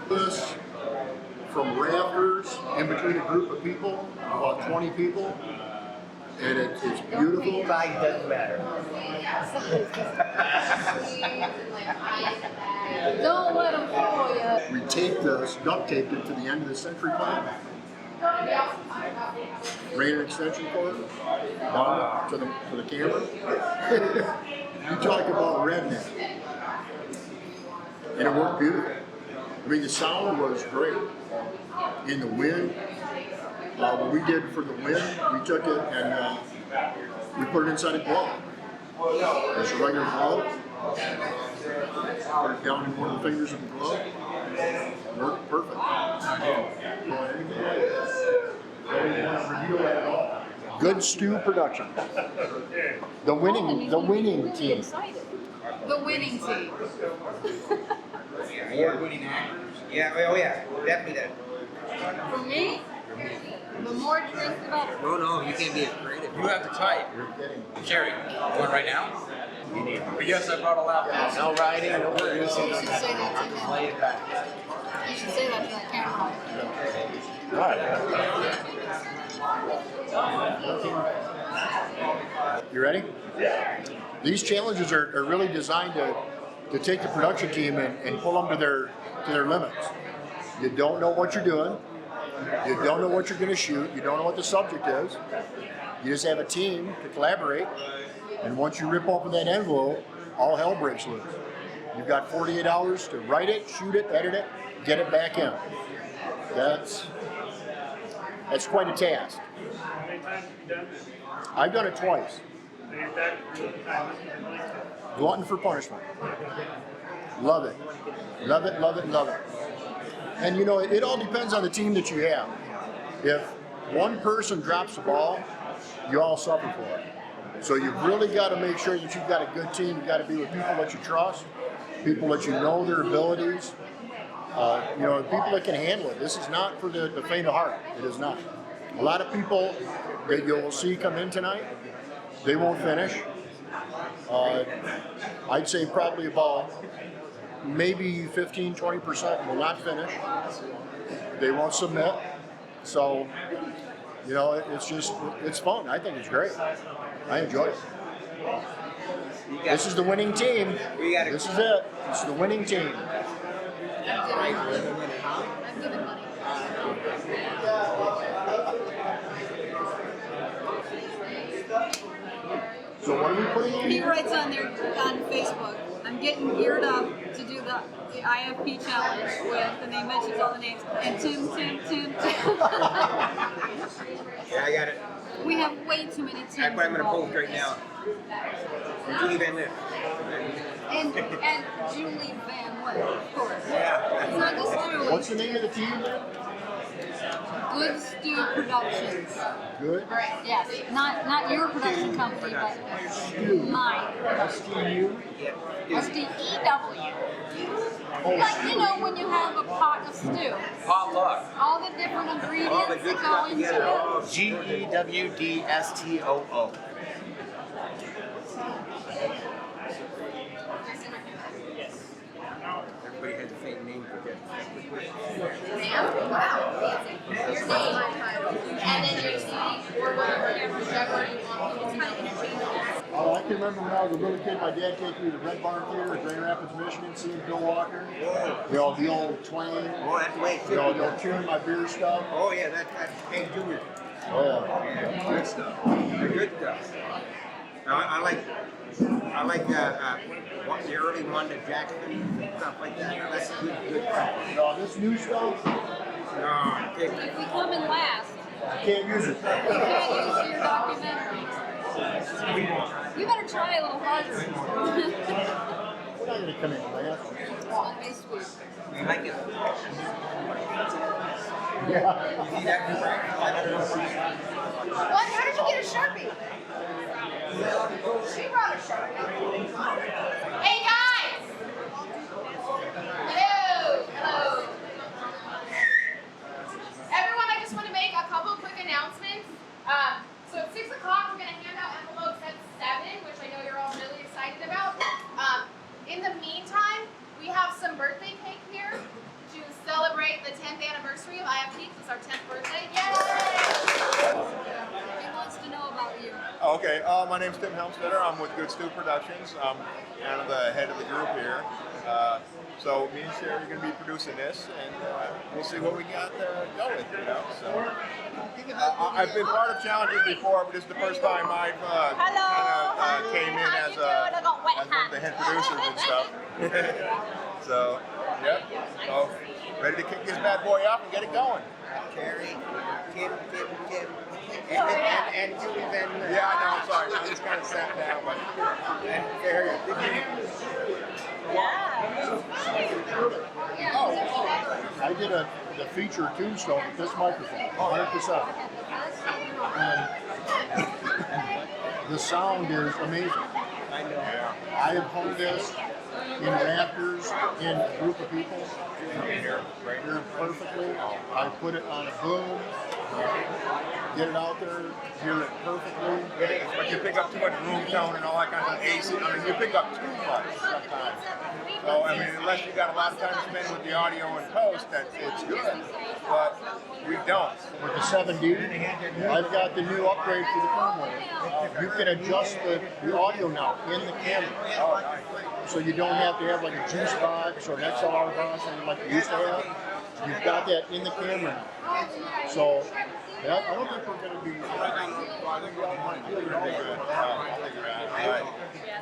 This from rafters in between a group of people, about 20 people, and it's beautiful. Size doesn't matter. Don't let them fool you. We taped this, duct taped it to the end of the Century plant. Ran an extension cord down to the camera. You talk about redneck. And it worked beautiful. I mean, the sound was great. In the wind, what we did for the wind, we took it and we put it inside a glove. It's a regular glove. Put it down in one of the fingers of the glove. Worked perfect. Good Stew Production. The winning team. The winning team. Yeah, winning actors. Yeah, oh yeah, definitely that. For me, the more drinks the better. No, you can't be as creative. You have to type. Sherry, going right now? Yes, I brought a laptop. No writing, no producing. You should say that to him. Play it back. You should say that to that camera. You ready? Yeah. These challenges are really designed to take the production team and pull them to their limits. You don't know what you're doing. You don't know what you're going to shoot. You don't know what the subject is. You just have a team to collaborate. And once you rip open that envelope, all hell breaks loose. You've got 48 hours to write it, shoot it, edit it, get it back in. That's quite a task. How many times have you done this? I've done it twice. So you're back to the time. Glutton for punishment. Love it. Love it, love it, love it. And you know, it all depends on the team that you have. If one person drops the ball, you all suffer for it. So you've really got to make sure that you've got a good team. You've got to be with people that you trust, people that you know their abilities, people that can handle it. This is not for the faint of heart. It is not. A lot of people that you'll see come in tonight, they won't finish. I'd say probably about maybe 15-20% will not finish. They won't submit. So, you know, it's fun. I think it's great. I enjoy it. This is the winning team. This is it. This is the winning team. I'm giving money. So what are we putting in He here? writes on Facebook, I'm getting geared up to do the IFP challenge with, and he mentions all the names, and Tim. Yeah, I got it. We have way too many Tims. That's what I'm going to post right now. Julie Van Lith. And Julie Van Lith, of course. Yeah. It's not just Julie. What's the name of the team? Good Stew Productions. Good. Yes, not your production company, but mine. STU. SDEW. Like, you know, when you have a pot of stew, Potluck. all the different ingredients All the good that stuff go into together. it. GEWDSTOO. Everybody has the same name for that. Wow, fancy. Your name, and then your seat, or whatever, whichever you want people to kind of interchange it. Oh, I can remember when I was a little kid, my dad took me to Red Barn Theater in Grand Rapids, Michigan, seeing Bill Walker. The old twang. Oh, that's the way it should The be. old cheering my beer stuff. Oh, yeah, that's Hank Jr. Oh, yeah. Yeah, good stuff. Good stuff. Now, I like the early one, the Jackson, stuff like that. That's good stuff. No, this new stuff, No, If we come in last, you can't use it. you can't use your documentary. You better try a little harder. We're not going to come in last. It's gonna be sweet. you like it? Yeah. You see that? What? How did you get a Sharpie? She brought a Sharpie. Hey guys! Hello! Hello! Everyone, I just want to make a couple of quick announcements. So at 6 o'clock, we're going to hand out envelopes at 7, which I know you're all really excited about. In the meantime, we have some birthday cake here. anniversary of IFT. It's our 10th birthday. Yay! He wants to know about you. Okay, my name's Tim Helmstetter. I'm with Good Stew Productions. I'm kind of the head of the group here. So me and Sherry are going to be producing this, and we'll see what we got go with, you know. So I've been part of challenges before, but this is the first time I've kind of came in as one of the head producers and stuff. So, yep. So ready to kick this bad boy off and get it going. Cherry, Kim. And Julie Van. Yeah, I know. I'm sorry. I just kind of sat down, but there you go. Oh, I did the feature tombstone with this microphone, 100%. And the sound is amazing. I know. Yeah. I have hung this in rafters in a group of people. Here, right Here perfectly. I put it on a boom, get it out there, hear it perfectly. But you pick up too much room tone and all that kind of AC. I mean, you pick up too much sometimes. So, I mean, unless you got a lot of time to spend with the audio and post, it's good. But we don't. With the 7D, I've got the new upgrade for the firmware. You can adjust the audio now in the camera. Oh, nice. So you don't have to have like a juice box or an XLR box like you used to have. You've got that in the camera now. So yeah, I don't think we're going to be. I think we're good. I think you're right. All right.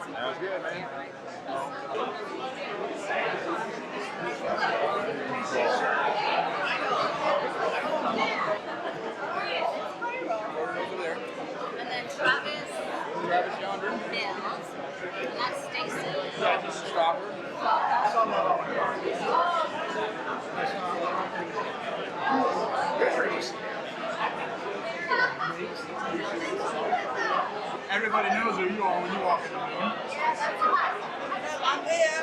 Sounds good, man. And then Travis Travis yonder. Mills. And that's Stacy. Yeah, just a stopper. Everybody knows who you are when you walk in the room. I'm here.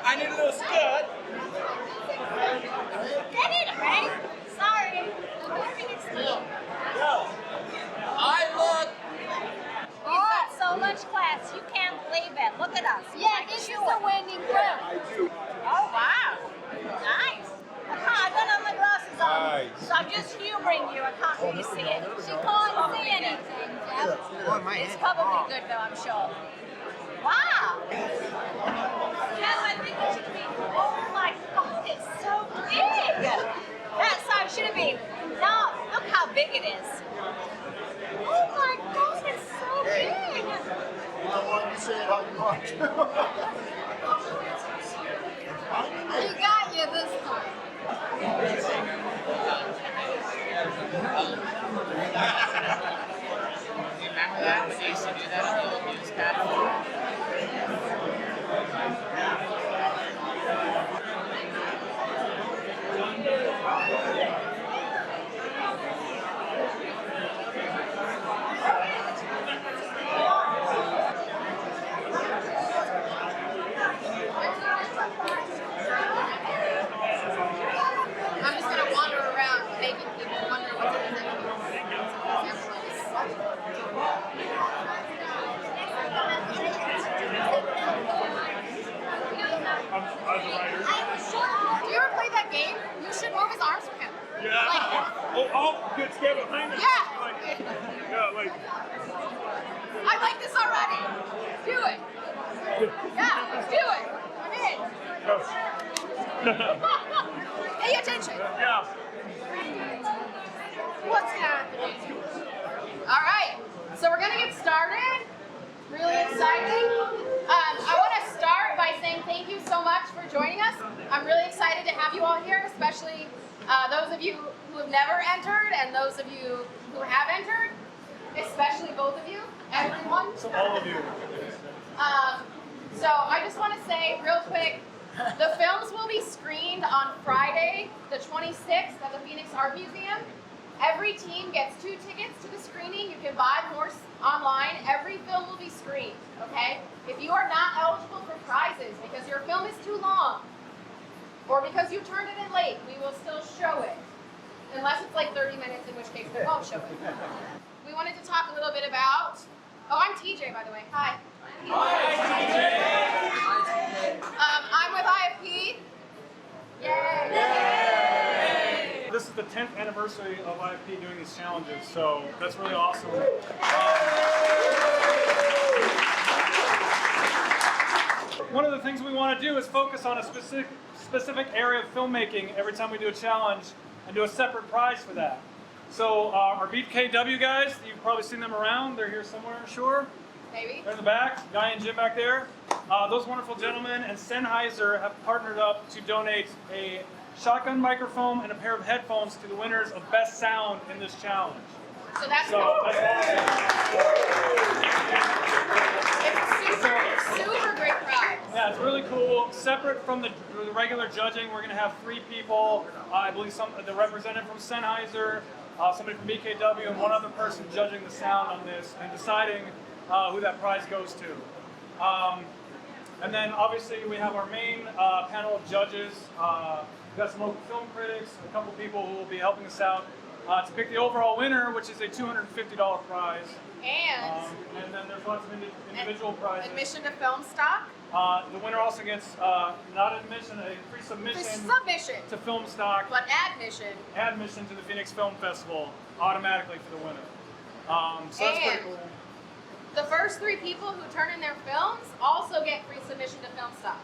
I need a little skirt. Get it, right? Sorry. I'm working it still. I look. We've got so much class, you can't believe it. Look at us. Yeah, this is the winning group. Oh, wow. Nice. I don't have my glasses on. Nice. So I'm just humoring you. I can't really see it. She can't see anything, Jeff. Boy, my It's head's probably wrong. good though, I'm sure. Wow. Yes, I think it should be. Oh my God, it's so big. That's how it should have been. No, look how big it is. Oh my God, it's so big. You don't want to say it how you want to. He got you this time. Remember that when they used to do that on the old newscast? I'm just gonna wander around making people wonder what's in the As a writer. Do you ever play that game? You should move his arms for him. Yeah. Oh, good stand behind us. Yeah. Like, I like this already. Do it. Yeah, do it. I'm in. Pay attention. yeah. What's happening? All right, so we're gonna get started. Really exciting. I want to start by saying thank you so much for joining us. I'm really excited to have you all here, especially those of you who have never entered and those of you who have entered, especially both of you, everyone. So all of you. So I just want to say real quick, the films will be screened on Friday, the 26th at the Phoenix Art Museum. Every team gets 2 tickets to the screening. You can buy more online. Every film will be screened, okay? If you are not eligible for prizes because your film is too long or because you turned it in late, we will still show it. Unless it's like 30 minutes, in which case we won't show it. We wanted to talk a little bit about, I'm TJ, by the way. Hi. I'm anniversary of IFP doing these challenges, so that's really awesome. One of the things we want to do is focus on a specific area of filmmaking every time we do a challenge and do a separate prize for that. So our BKW guys, you've probably seen them around. They're here somewhere, sure. Maybe. They're in the back, Guy and Jim back there. Those wonderful gentlemen and Sennheiser have partnered up to donate a shotgun microphone and a pair of headphones to the winners of Best Sound in this challenge. So that's So cool. that's It's super great prize. Yeah, it's really cool. Separate from the regular judging, we're going to have 3 people. I believe the representative from Sennheiser, somebody from BKW, and one other person judging the sound on this and deciding who that prize goes to. And then obviously we have our main panel of judges. We've got some local film critics, a couple people who will be helping us out to pick the overall winner, which is a $250 prize. And then there's lots of individual prizes. Admission to film stock. The winner also gets not admission, a free submission to film stock, but admission to the Phoenix Film Festival automatically for the winner. So that's pretty cool. The first 3 people who turn in their films also get free submission to film stock.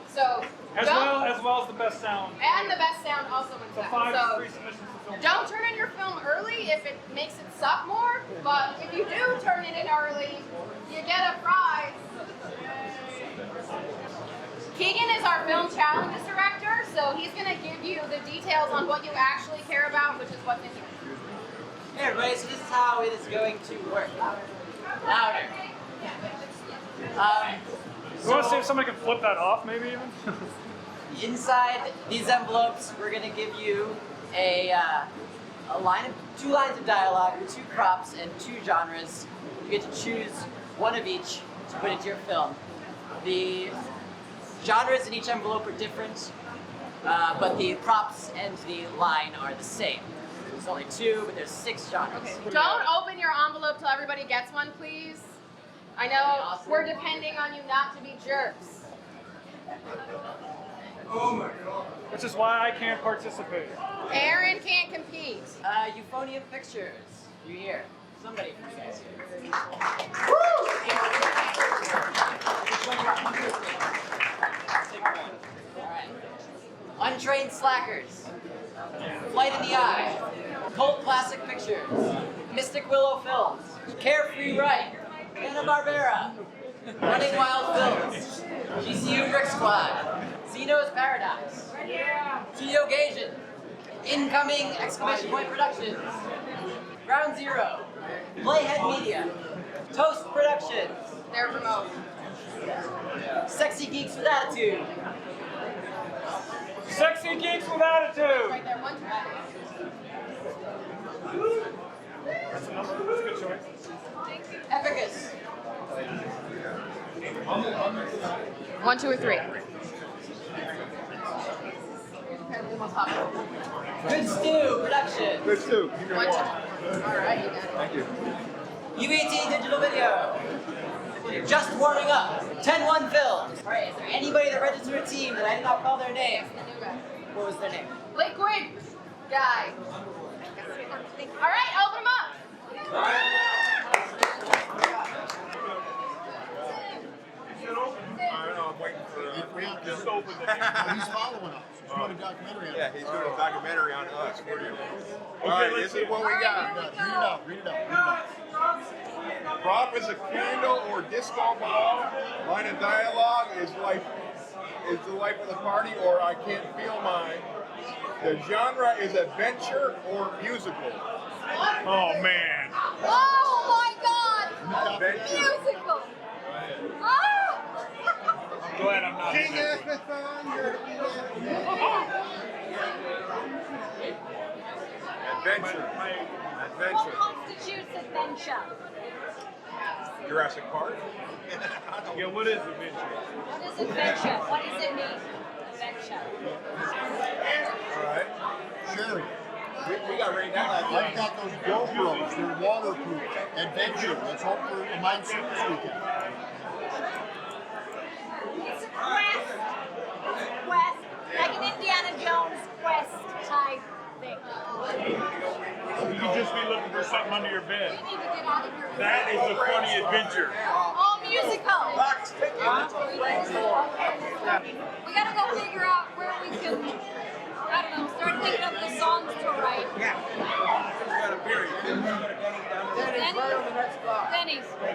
So as well as the best sound. And the best sound also wins so that. 5 free submissions to film. Don't turn in your film early if it makes it suck more. But if you do turn it in early, you get a prize. Keegan is our film challenges director, so he's going to give you the details on what you actually care about, which is what's in here. Hey everybody, so this is how it is going to work. Louder. You want to see if somebody can flip that off, maybe even? Inside these envelopes, we're going to give you a line of 2 lines of dialogue, 2 props, and 2 genres. You get to choose one of each to put into your film. The genres in each envelope are different, but the props and the line are the same. There's only 2, but there's 6 genres. Okay. Don't open your envelope till everybody gets one, please. I know we're depending on you not to be jerks. Oh my God. Which is why I can't participate. Aaron can't compete. Euphonium Pictures. You here? Somebody from you guys here. Alright. Untrained Slackers. Flight in the Eye. Cult Classic Pictures. Mystic Willow Films. Carefree Right. Hanna-Barbera. Running Wild Films. GCU Brick Squad. Zeno's Paradox. Tito Gajan. Incoming Exclamation Point Productions. Ground Zero. Playhead Media. Toast Productions. They're remote. Sexy Geeks with Attitude. Sexy Geeks with Attitude. Right there, 1 track. That's a good choice. Epicus. 1, 2, or 3. Good Stew Production. Good stew. 1, 2. All right, you got it. Thank you. UAT Digital Video. Just Warming Up. 10-1 Films. All right, is there anybody that registered a team that I did not call their name? The new guy. What was their name? Liquid guy. All right, open them up. I don't know, I'm waiting for Just open it. He's following us. He's doing a documentary on Yeah, it. he's doing a documentary on us. All right, this is what we got. Read it out. Read it out. Prop is a candle or disco ball. Line of dialogue is the life of the party, or I can't feel mine. The genre is adventure or musical. Oh man. Oh my God! Adventure. Musical. Oh! I'm glad I'm not. King of the Thunder. Adventure. What Adventure. constitutes adventure? Jurassic Park. Yeah, what is adventure? What is adventure? What does it mean? Adventure. All right. Sherry, We got right now. I've got those GoPros. They're waterproof. Adventure. Let's hope for mine soon this weekend. It's a quest. Quest. Like an Indiana Jones quest type thing. something under your bed. We need to get out of here. That is a funny adventure. All musical. We gotta go figure out where we can, I don't know, start thinking of the songs to write.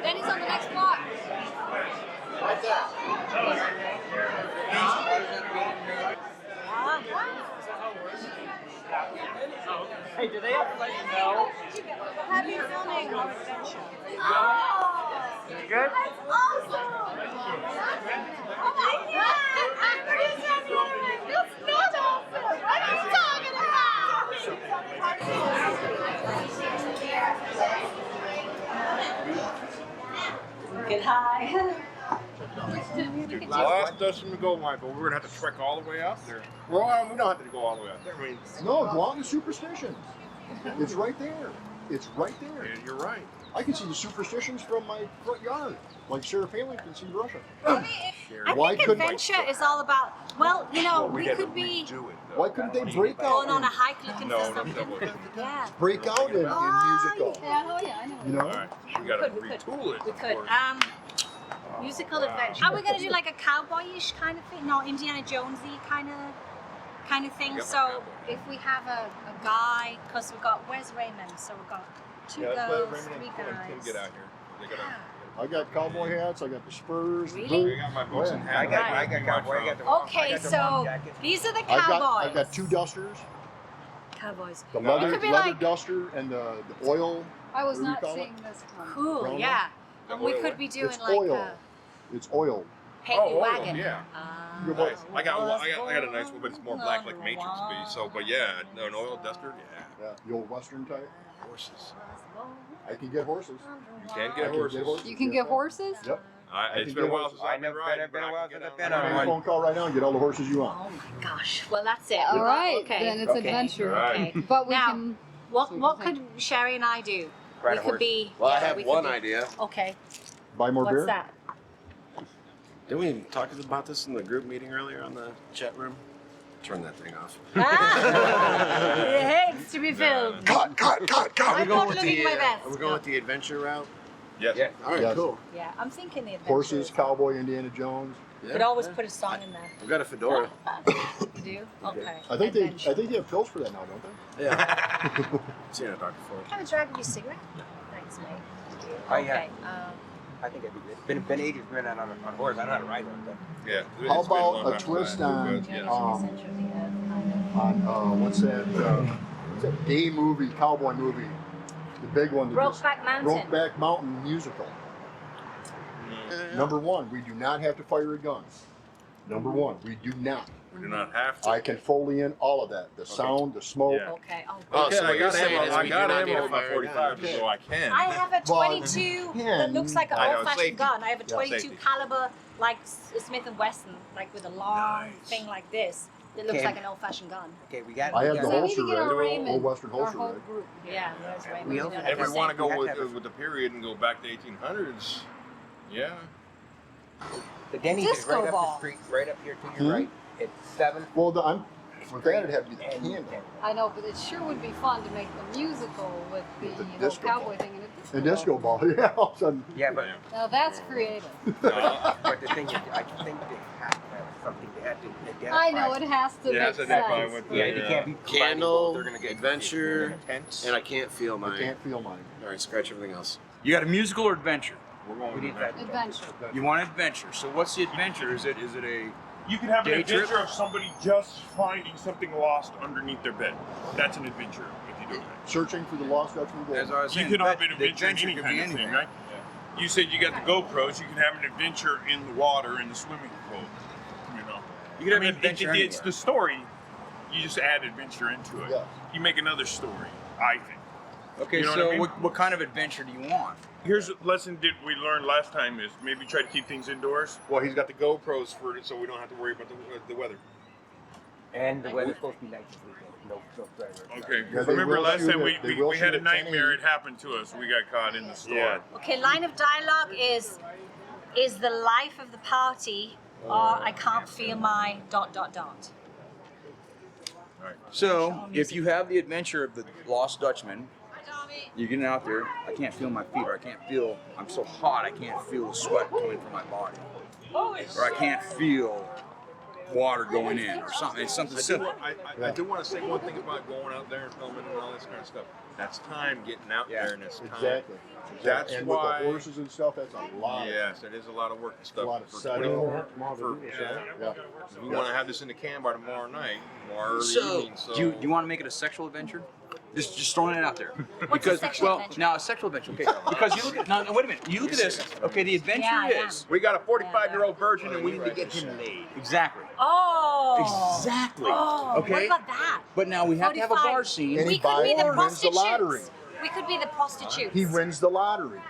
Denny's on the next block. Right there. Hey, do they have to let you know? Happy filming. Oh, You good? that's awesome. Oh my God. I'm producing on the other one. That's not awesome. What are you talking about? Good high. Last dusting to go, Michael. We're gonna have to trek all the way up there. Well, we don't have to go all the way up there. I mean, No, go out in the superstitions. It's right there. It's right there. yeah, you're right. I can see the superstitions from my front yard, like Sarah Palin can see Russia. I Why think couldn't- adventure is all about, well, you know, We we had to could be redo it, though. Why couldn't they break out going on a and hike looking No, for no, something. no. Yeah. break out in musical? Yeah, oh yeah, I know. You know? All right, we gotta we could. retool it. We of could. course. Musical adventure. Are we going to do like a cowboyish kind of thing? No, Indiana Jonesy kind of thing. Yep. So if we have a guy, because we've got, where's Raymond? So we've got two Yeah, let's girls, let Raymond 3 and Tim guys. get out here. They gotta. I got cowboy hats. I got the spurs. Really? The I boots. got my boots and Oh, hat. yeah. I got cowboy. I got the. Okay, I got the so mom jacket. these are the I cowboys. got 2 dusters. Cowboys. The No, leather, it could be leather like- duster and the oil. I was What do you not call it? seeing this one. Cool, Brown yeah. The And we oil could one? be doing It's like oil. a It's oil. Haley Oh, oil, wagon. yeah. Good Nice. boy. I got a nice one, but it's more black like Matrix be. So, but yeah, no, an oil duster. Yeah. Yeah, the old Western type. Horses. I can get horses. You can I get can horses. get horses. You can get horses? Yep. It's can been a get while horses. since I've been riding. been a while since I've been I'll on make a one. phone call right now and get all the horses you want. Oh my gosh. Well, that's it. All right, Okay. then it's Okay. adventure. Right. Okay. But we Now, can. What So you what can could Sherry and I do? Ride we a could horse. be. Well, I yeah, have we could one be- idea. Okay. Buy more What's beer? that? Didn't we talk about this in the group meeting earlier on the chat room? Turn that thing off. It hates to be filled. Cut! I'm not looking my best. Are we going with the adventure route? Yes. Yeah. All right, Yes. cool. Yeah, I'm thinking the adventure. Horses, cowboy, Indiana Jones. Yeah, Could always yeah. put a song in there. We've got a fedora. You do? Okay. I think Adventure. they have pills for that now, don't they? Yeah. Seen a doctor for it. Have a drag of your cigarette? Thanks, mate. I, Okay. I think it's been ages been on horse. I don't know how to ride one. But Yeah. How It's been about long a time twist since I- on, but, yes. what's that gay movie, cowboy movie? The big one. that just- Brokeback Mountain. Brokeback Mountain musical. Number 1, we do not have to fire a gun. Number 1, we do not. We do not have to. I can Foley in all of that. The sound, the smoke. Yeah. Okay. Oh, Oh, Okay, so I what you're got saying ammo. is I we got do not need ammo to with my fire a 45, gun. so I can. I have a 22 that looks like an I know, old-fashioned safety. gun. I have a Yeah. 22 Safety. caliber, like Smith and Wesson, like with a long Nice. thing like this. That looks Okay. like an old-fashioned gun. okay, we got. I we have got- the So we need holster to get our red, Raymond, old Western our holster whole red. group. Yeah, there's Raymond. We also Yeah, If we that's want to it. go We with, have to have with the period and go back to 1800s, yeah. The Denny's is Disco right up ball. the street, right up here to your right. It's 7. Well, with that, it'd have to be the and candle. 10. I know, but it sure would be fun to make the musical with the With the whole disco cowboy ball. thing The disco ball, yeah. All of a sudden, Yeah, but Now that's creative. but the thing is, I think they have to have something. They have to identify. I know it has to Yeah, make so that's fine sense. with the, Yeah, you can't be combining Candle, both. They're gonna get adventure, tense. and I can't feel I my. can't feel mine. All right, scratch everything else. You got a musical or adventure? We're going We with need that. that. Adventure. You want adventure. So what's the adventure? Is it a You can have Day an adventure trip? of somebody just finding something lost underneath their bed. That's an adventure if you do that. Searching for the lost Dutchman gold. You can have an adventure in any kind of thing, right? You said you got the GoPros. You can have an adventure in the water in the swimming pool. You know, You can have an adventure It's anywhere. the story. You just add adventure into it. Yes. You make another story. I think. Okay, You know so what I mean? what kind of adventure do you want? Here's a lesson that we learned last time: is maybe try to keep things indoors. Well, he's got the GoPros for it, so we don't have to worry about the weather. And the weather's supposed to be nice this weekend. No drivers. Okay. Yeah, they Remember will last shoot time it- they will we had shoot a at 10 nightmare. a.m. It happened to us. We got caught in the storm. Yeah. Okay, line of dialogue is the life of the party, or I can't feel my ... So, if you have the adventure of the Lost Dutchman, You're getting out there. I can't feel my feet, or I can't feel. I'm so hot. I can't feel the sweat coming from my body, or I can't feel water going in, or something. It's something simple. I do want to say one thing about going out there and filming and all this kind of stuff. That's time getting out there, and it's time. Exactly. That's and why. with the horses and stuff, that's a lot. Yes, it is a lot of work and stuff. A lot of for setting. 24 yeah. We want to have this in the can by tomorrow night, tomorrow evening. So do you want to make it a sexual adventure? Just throwing it out there. What's a sexual adventure? Now a sexual adventure, okay? Because you look at now, wait a minute. You look at this. Okay, the adventure Yeah, is we got a 45-year-old virgin, and we need to get him laid. exactly. Oh. Exactly. Oh. Okay. What about that? But now we have to have a 45. bar scene. And We he could be the wins the lottery. prostitutes. We could be the prostitutes. He wins the lottery.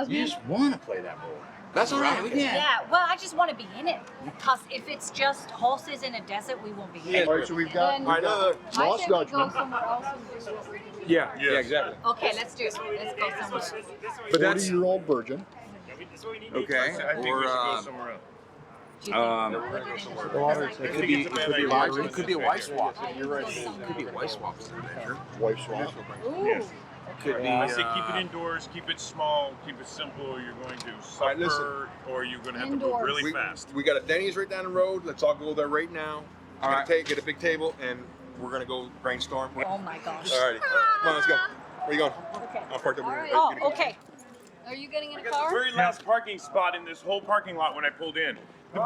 You just want to play that role. That's all right. We can. Yeah, well, I just want to be in it. Because if it's just horses in a desert, we won't be in it. All right, so we've got Then- lost I think we go judgment. somewhere else and do this. Yeah, exactly. Okay, let's do it. Let's go somewhere. But that's 40-year-old virgin. okay. I think we should go somewhere else. It could be it could be a wife swap. You're right. It could be a wife swap adventure. Wife swap. Ooh. Could be. I say keep it indoors, keep it small, keep it simple, or you're going to suffer, listen. or you're going to have to move really fast. We got a Denny's right down the road. Let's all go there right now. All right. Get a big table, and we're gonna go brainstorm. Oh my gosh. All right, come on, let's go. Where are you going? Okay. I'll park over here. Oh, okay. Are you getting in I a got the car? very last parking spot in this whole parking lot when I pulled in. Look,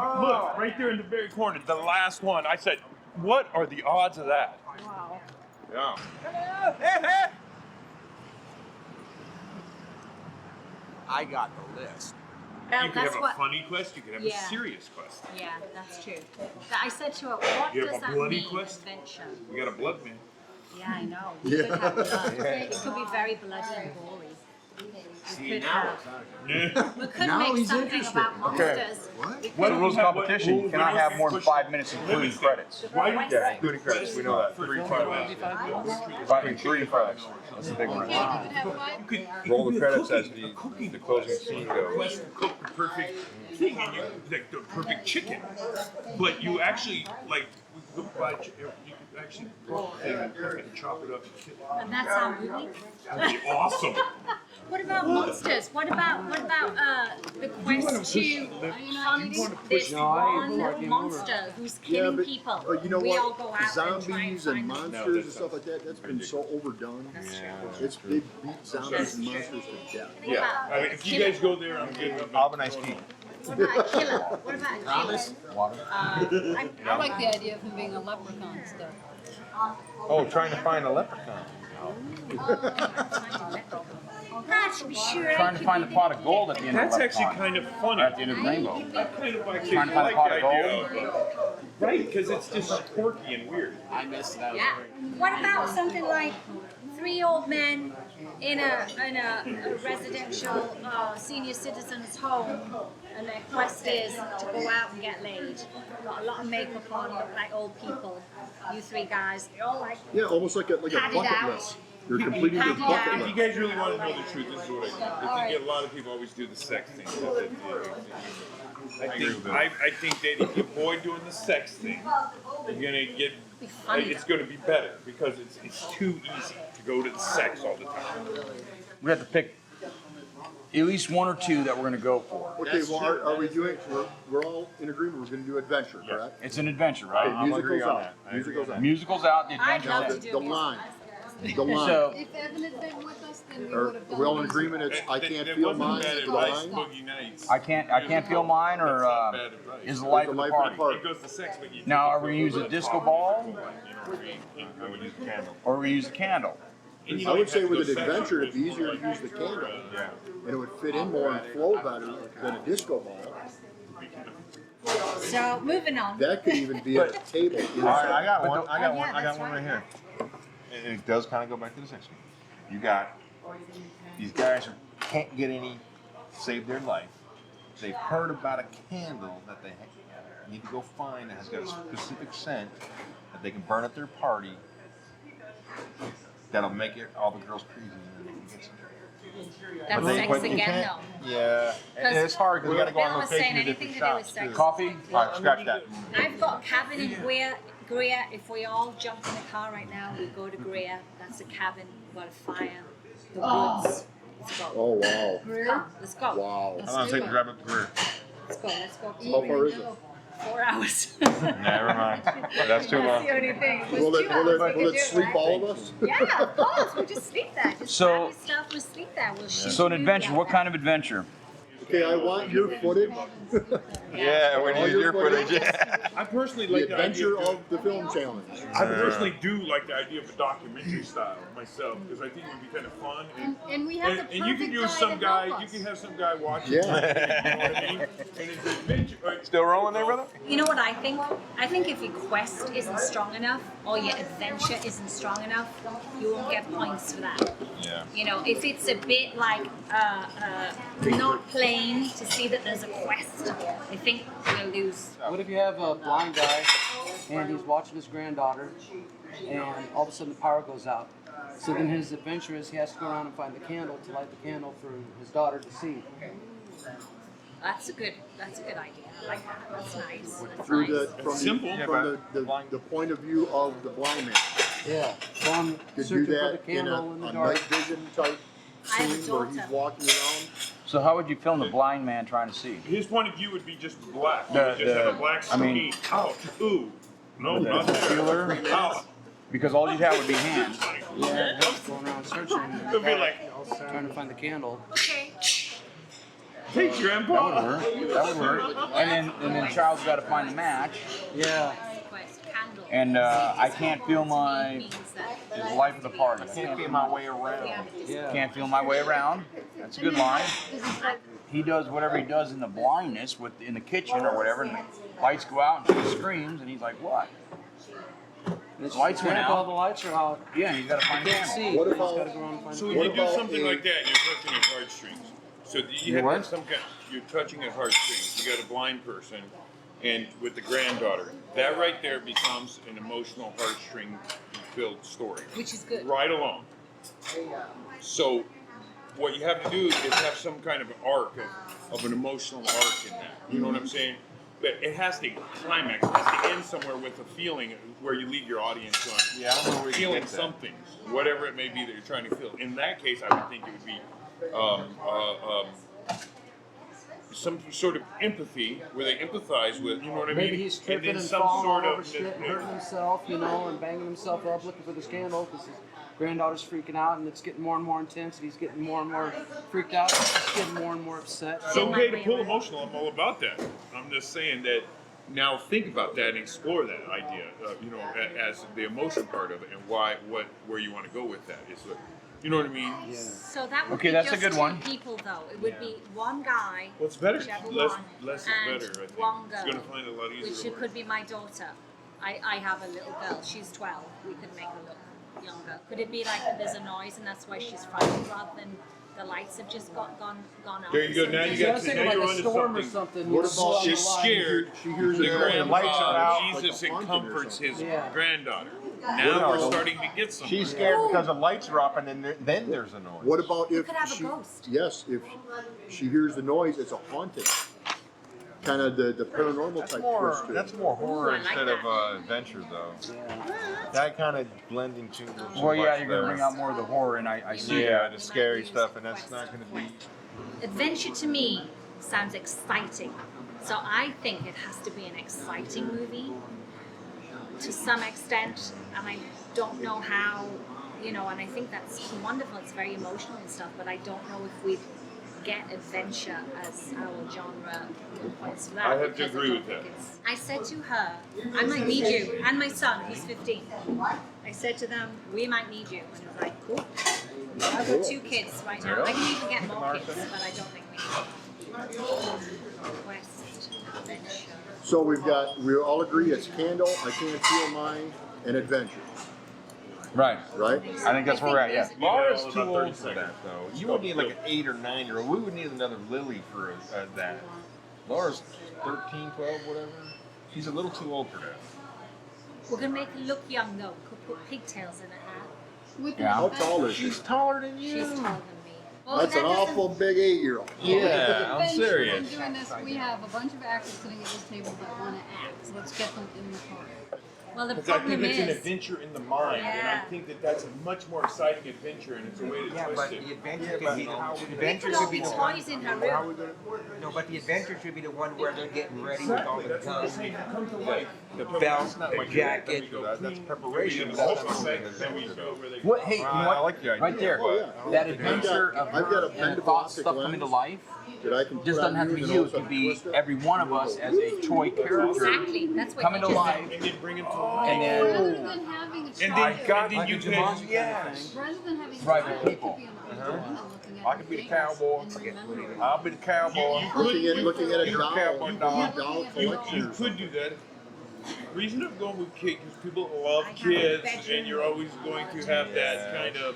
right there in the very corner, the last one. I said, what are the odds of that? Wow. Yeah. I got the list. Well, You could that's have what. a funny quest, you could have Yeah. a serious quest. Yeah, that's true. But I said to her, what You have does a that bloody mean, quest? adventure? We got a blood man. Yeah, I know. We could have blood. It could be very bloody and gory. We could have. We could Now make he's something interested. about monsters. What rules competition? You cannot have more than 5 minutes, including credits. Why do Yeah, including credits. We know that. 3 3 credits. That's a big one. Roll the credits as the closing scene goes. Quest to cook the perfect thing, and you like the perfect chicken. But you actually like we cook by you could actually cook the thing and chop it up. And that's our movie. That'd be awesome. What about monsters? What about the quest to hunt this one monster who's killing people? But you know we all what? go out and try and Zombies and find monsters and stuff like that, that's been so overdone. They beat zombies and monsters to death. Yeah. I mean, if you guys go there, I'm getting up. I'll have a nice tea. What about a killer? What about a killer? I like the idea of him being a leprechaun stuff. Oh, trying to find a leprechaun. I'm sure. Trying to find a pot of gold at the end of That's the actually leprechaun. kind of funny. At the end of the rainbow. I kind of actually Trying to find a like pot the of idea of right, because it's just quirky and weird. I missed that. Yeah. What about something like 3 old men in a residential senior citizens home, and their quest is to go out and get laid. Got a lot of makeup on, look like old people. You 3 guys, you're all like Yeah, almost like a Padded bucket out. list. You're completing your Padded bucket out. If you list. guys really want to know the truth, this is what I think a lot of people always do the sex thing. I think that if you avoid doing the sex thing, you're gonna get. It's gonna be better because it's too easy to go to the sex all the time. We have to pick at least 1 or 2 that we're going to go for. Okay, well, are we doing, we're all in agreement, we're gonna do adventure, correct? It's an adventure, Okay, right? musical's out. Musical's out. Musical's out, the I'd adventure's love out. to do The it. line. The line. So, If Evan had been with us, then we Are would have done we all in this. agreement it's I can't That feel wasn't mine, bad the advice, line? Boogie Nights. I can't feel mine, or That's not bad advice. is the life of the party? It goes to sex, but you Now, are we going to use a disco ball, I would use a candle. or are we use a candle? And you I know, would you say have to with go an sex adventure, with it'd be easier to use the candle. Yeah. And it would fit in more and flow better than a disco ball. So moving on. That could even be at a table. All right, I got one. Oh, yeah, I got that's one right. right here. And it does kind of go back to the sex thing. You got these guys who can't get any, save their life. They've heard about a candle that they need to go find that has got a specific scent that they can burn at their party. That'll make it all the girls crazy, and then they can get some. That's But sex you again, can't- though. Yeah, and it's hard because you got to go Bill on was location saying to anything different to do with shops sex. too. Coffee? All right, scratch that. I've got a cabin in Greer. If we all jump in the car right now, we go to Greer. That's a cabin. We've got a fire. the woods. Oh wow. Let's go. Wow. Let's I'm gonna do take it. the drive up the river. Let's go. Let's go. How far is it? 4 hours. Never mind. That's too That's long. the only thing. It was Will 2 it, hours. will We it, could will do it sleep right? all of us? Yeah, of course. We'll just sleep there. Just So- grab your stuff. We'll sleep there. We'll shoot. So an a movie adventure. out What there. kind of adventure? Okay, I want your footage. Yeah, we All need your footage. I personally The like the idea adventure of the film challenge. I personally do like the idea of a documentary style myself because I think it would be kind of fun. And we have the And you can perfect use guy some to guy, help you us. can have some guy watching. Yeah. You know what I mean? And it's an adventure. Still rolling there, brother? You know what I think? I think if your quest isn't strong enough or your adventure isn't strong enough, you won't get points for that. Yeah. You know, if it's a bit like not plain to see that there's a quest, I think we'll lose. What if you have a blind guy and he's watching his granddaughter and all of a sudden the power goes out? So then his adventure is he has to go around and find the candle to light the candle for his daughter to see. That's a good idea. I like that. That's nice. That's Through nice. the, from, Simple. the, from the point of view of the blind man. Yeah. So I'm Could do searching for the that in candle in a the dark. night vision type I have a scene where he's daughter. walking around. So how would you film the blind man trying to see? His point of view would be just black. You The- would just have the- a black I screen. mean- Ouch. Ooh. No, The not that. feeler? Ouch. Because all you'd have would be hands. Yeah, he's going around searching in It'll the be dark, like, trying to find the candle. Okay. hey, That Grandpa. would work. That would work. And then child's got to find a match. Yeah. Quest candle. And I can't feel my Means that- the life of the party. I can't feel my way around. Yeah. Can't feel my way around. That's a good line. He does whatever he does in the blindness in the kitchen or whatever, and the lights go out and she screams, and he's like, "What?" And The lights went all out. the lights are out. Yeah, he's got to find You a can't candle. see. What He's about- got to go around and find So the when What you do about something a- like that, you're touching at heartstrings. So you have what? some kind. You're touching at heartstrings. You got a blind person, and with the granddaughter, that right there becomes an emotional heartstring-filled story. Which is good. Right along. So what you have to do is have some kind of an arc of an emotional arc in that. You know what I'm saying? But it has to climax. It has to end somewhere with a feeling where you lead your audience on. Yeah, I don't know where you Feeling get that. something, whatever it may be that you're trying to feel. In that case, I would think it would be some sort of empathy where they empathize with, you know what I mean? Maybe he's tripping and some falling sort all of over shit, hurting himself, you know, and banging himself up looking for this candle because his granddaughter's freaking out, and it's getting more and more intense, and he's getting more and more freaked out, and he's getting more and more upset. It's okay to pull emotional. I'm all about that. I'm just saying that now think about that and explore that idea, you know, as the emotion part of it and where you want to go with that. Is you know what I mean? Yeah. So that would Okay, be that's a just good two one. people though. It would be one guy. What's better? whichever Less one, is and better, I think. one It's girl, going to find it a lot easier which to it work. could be my daughter. I have a little girl. She's 12. We could make her look younger. Could it be like that there's a noise and that's why she's frightened rather than the lights have just gone off? There you go. Now you Yeah, I got was now thinking you're like a onto storm or something. something. What you know, about- on the She's line. scared. She hears The the grandpa, lights are out. Jesus, Like a and haunted or comforts his something. Yeah. granddaughter. What Now we're about- starting to get somewhere. She's scared because the lights are up, and then there's a noise. What about if could have a she, ghost. yes, if she hears the noise, it's a haunting. Kind of the paranormal That's type more. twist to That's it. more horror Ooh, I like instead that. of adventure, though. That kind of blends into. Well, yeah, you're gonna bring out more of the horror, and I see Yeah, that. the scary stuff, and that's not going to be. Adventure to me sounds exciting. So I think it has to be an exciting movie to some extent, and I don't know how, you know, and I think that's wonderful. It's very emotional and stuff, but I don't know if we'd get adventure as our genre points for that. I have to because agree don't with that. think it's- I said to her, I might need you, and my son, who's 15. I said to them, we might need you. And I was like, cool. I've got 2 kids right now. I can even get more kids, but I don't think we need Quest, adventure. So we all agree it's Candle, I Can't Feel Mine, and Adventure, Right. right? I think that's where we're at. Yeah. Laura's Yeah, too about old 30 for seconds. that, though. You would need like an 8 or 9-year-old. We would need another Lily for that. Laura's 13, 12, whatever. She's a little too old for that. We're gonna make her look young though. Could put pigtails in her hair. With Yeah. How tall is she? She's taller than you. She's taller than me. Well, That's that an doesn't- awful big 8-year-old. Yeah, I'm Bench, serious. We're doing this. We have a bunch of actors sitting at this table that want to act. So let's get them in the car. Well, the Because I think problem it's an is, adventure in the mind, and I Yeah. think that that's a much more exciting adventure, and it's a way to Yeah, twist but it. the adventure Yeah, could but be the how we- adventure put should all be the the one. toys in her How room. we gonna work it? No, but the adventure should be the one where they're getting ready with all Exactly, the that's what I'm guns, saying. Come to life. the No, belt, that's not the what jacket. you do. That's preparation. That's That's what I'm saying. Then we go where they What? Hey, you know what? I like the idea. Right there. Oh, yeah. That I've adventure got- of I've got a and the bendable thought optic stuff coming to lens life. that I can Just put doesn't have to on be and you. all It of a could be sudden twist it. every one of us as a toy character Exactly. That's what coming you to just life. and then bring them to life. And Rather then than having a And child, then, and then Like you a can, Jumanji kind of yes. thing. rather than having a Private child, people. you could be on the phone looking at I could be the things cowboy. and remembering. I'll be the cowboy. Looking at a doll, Cowboy doll. doll You collection. could do that. Reason of going with kids because people love kids, and you're always going to have that kind of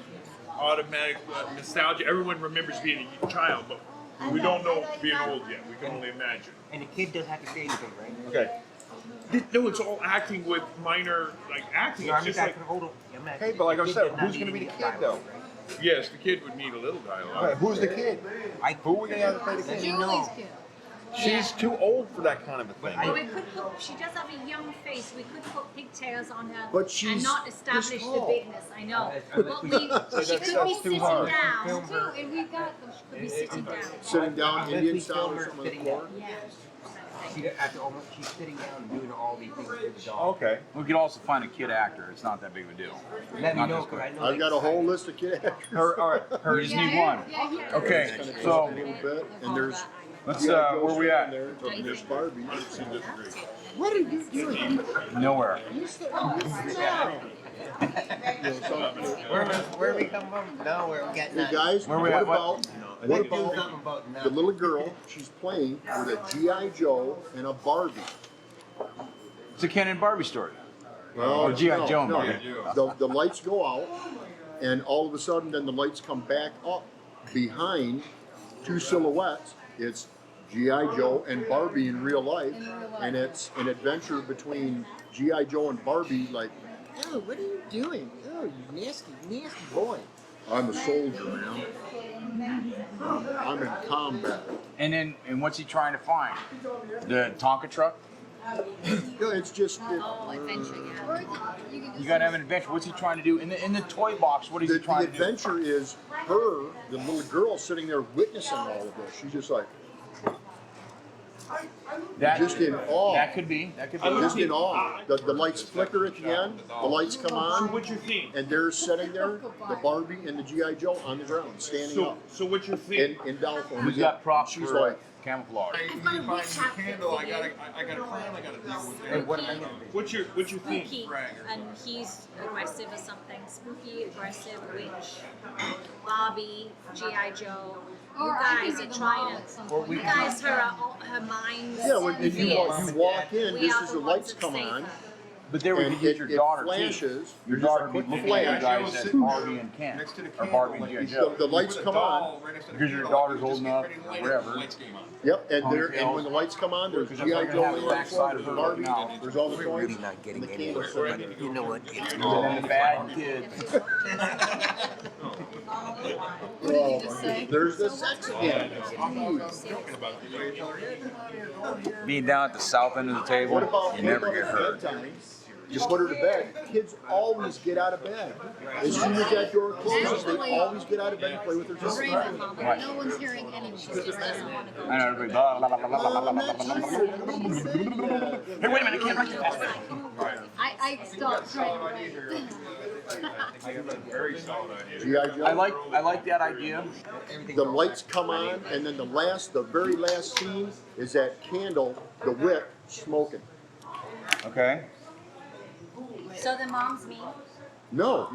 automatic nostalgia. Everyone remembers being a child, but we don't know being old yet. We can only imagine. And the kid doesn't have to say anything, right? Okay. No, it's all acting with minor, like acting. No, It's I'm just just like, asking, hold on. I'm asking, Okay, but like I the kid said, does not who's gonna need be the any kid though? dialogue, right? yes, the kid would need a little dialogue. Right, who's the kid? Who are we gonna have to play the kid? Julie's kid. She's too old for that kind of a thing. Well, we could put, she does have a young face, we could put pigtails on her But and she's not establish this the tall. bigness, I know. Unless But we- we, she that's could be too sitting hard. down. Film Too, her. and we've got them. Could be sitting down. Sitting down Unless Indian we style film or her something on the sitting floor. down. Yeah. She, after almost, she's sitting down and doing all these things with the dog. Okay. We could also find a kid actor. It's not that big of a deal. Let me Not know, this because quick. I know I've got a whole list of kid actors. All right. We just need one. Yeah, he Okay, Kind of so a little bit, and there's let's G.I. Joe where we stuff at? in there, and there's Barbie. What are you doing? Nowhere. Where we come from? No, where we got Hey none. guys, Where we what at? about Let's do something about the none. little girl? She's playing with a G.I. Joe and a Barbie. It's a Ken and Barbie story. Well, Or G.I. Joe, no. Barbie. The lights go out, and all of a sudden, then the lights come back up behind two silhouettes. It's G.I. Joe and Barbie in real life, and it's an adventure between G.I. Joe and Barbie. Like, oh, what are you doing? Oh, you nasty, nasty boy. I'm a soldier, man. I'm in combat. And what's he trying to find? The Tonka truck? No, it's just Oh, adventure, yeah. Or you can You just gotta have an adventure. What's he trying to do? In the toy box, what is he the trying to do? adventure is her, the little girl, sitting there witnessing all of this. She's just like, That, just in awe. that could be. That could be. Just in awe. The lights flicker at the end, the lights come on, What's your theme? and they're sitting there, the Barbie and the G.I. Joe on the ground, standing So, up so what's your theme? in doll form. Who's got props She's for like, camouflage? If I need a candle, I got a clown I gotta deal with. Hey, what am I gonna do? What's your theme? Spooky, and he's aggressive or something. Spooky, aggressive, witch, Barbie, G.I. Joe. You Or I guys could are do them trying all at some to. point. You guys, her minds. yeah, when and you Yes. walk in, We just are as the the ones lights that come save on, her. But there we and could get your it daughter flashes. too. Your There's just daughter a would be quick looking at you flash. guys as Barbie and Ken. Next to the Or candle, Barbie and like G.I. you Joe. The lights come on. Because your daughter's old enough, or whatever. Yep, and when the lights come on, there's Because G.I. I'm gonna Joe have on the the backside floor, of there's her Barbie, now. there's all the We're toys. really not getting and the anywhere. candles. But you know what? It's And then the bad kids. What did you just say? There's the sex again. Being down at the south end of the table, What about, you never what get about hurt. bedtime? Just put her to bed. Kids always get out of bed. As soon as that door closes, they always get out of bed and play with their toys. Raymond, Mama. No one's hearing any music. She doesn't want to go. I know everybody. Blah, blah, blah, blah, blah, blah, blah, blah, blah. Hey, wait a minute, kid, right there. I stopped trying to write. I have a very solid idea. G.I. Joe. I like that idea. The lights come on, and then the very last scene is that candle, the wick, smoking. Okay. So the mom's me. No.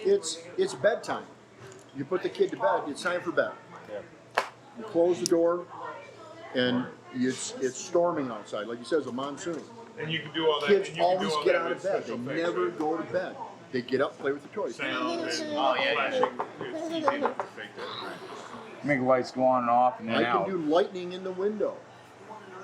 It's bedtime. You put the kid to bed. It's time for bed. You close the door, and it's storming outside. Like you said, it's a monsoon. And you can do all that. Kids and you can always do all get that out with of bed. They special effects, never right? go to bed. They get up, play with the toys. Sound and flashing. It's easy to fake that. Make lights go on and off and then I can out. do lightning in the window.